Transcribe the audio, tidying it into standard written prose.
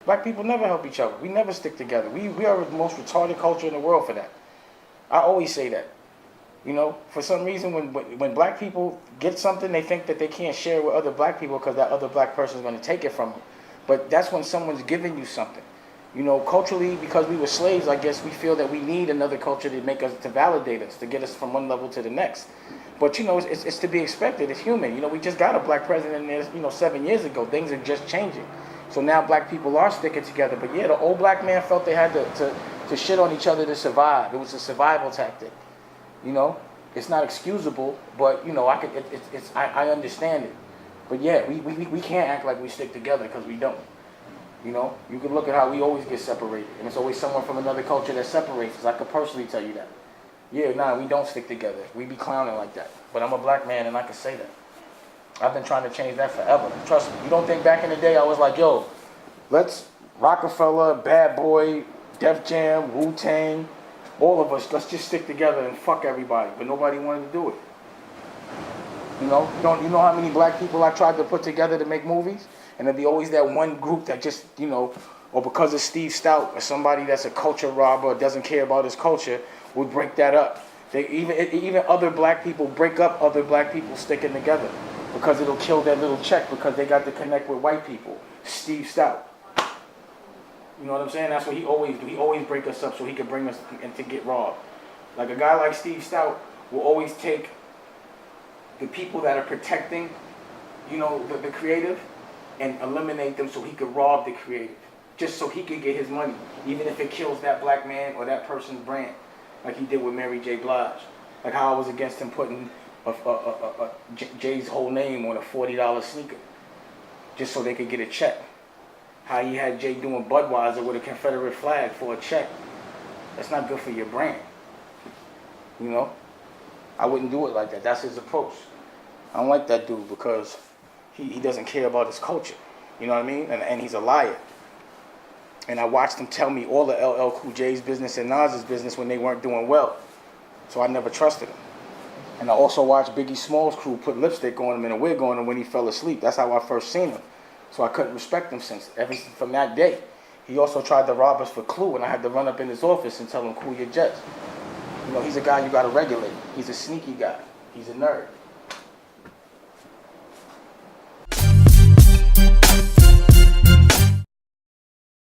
Black people never help each other. We never stick together. We are the most retarded culture in the world for that. I always say that. You know, for some reason, when black people get something, they think that they can't share with other black people because that other black person is going to take it from them. But that's when someone's giving you something. You know, culturally, because we were slaves, I guess we feel that we need another culture to make us, to validate us, to get us from one level to the next. But, you know, it's to be expected. It's human. You know, we just got a black president there, 7 years ago. Things are just changing. So now black people are sticking together. But yeah, the old black man felt they had to shit on each other to survive. It was a survival tactic. You know, it's not excusable, but, you know, I understand it. But yeah, we can't act like we stick together because we don't. You know, you can look at how we always get separated, and it's always someone from another culture that separates us. I could personally tell you that. Yeah, nah, we don't stick together. We be clowning like that. But I'm a black man, and I can say that. I've been trying to change that forever. Trust me. You don't think back in the day I was like, yo, let's Rockefeller, Bad Boy, Def Jam, Wu-Tang, all of us, let's just stick together and fuck everybody. But nobody wanted to do it. You know how many black people I tried to put together to make movies? And there'd be always that one group that just, you know, or because of Steve Stout or somebody that's a culture robber or doesn't care about his culture, would break that up. They even other black people break up other black people sticking together because it'll kill their little check because they got to connect with white people. Steve Stout. You know what I'm saying? That's what he always break us up so he can bring us and to get robbed. Like a guy like Steve Stout will always take the people that are protecting, you know, the creative, and eliminate them so he could rob the creative, just so he could get his money, even if it kills that black man or that person's brand, like he did with Mary J. Blige. Like how I was against him putting Jay's whole name on a $40 sneaker, just so they could get a check. How he had Jay doing Budweiser with a Confederate flag for a check. That's not good for your brand. You know? I wouldn't do it like that. That's his approach. I don't like that dude because he doesn't care about his culture. You know what I mean? And he's a liar. And I watched him tell me all the LL Cool J's business and Nas's business when they weren't doing well. So I never trusted him. And I also watched Biggie Smalls' crew put lipstick on him and a wig on him when he fell asleep. That's how I first seen him. So I couldn't respect him from that day. He also tried to rob us for Clue, and I had to run up in his office and tell him, cool your jets. You know, he's a guy you got to regulate. He's a sneaky guy. He's a nerd.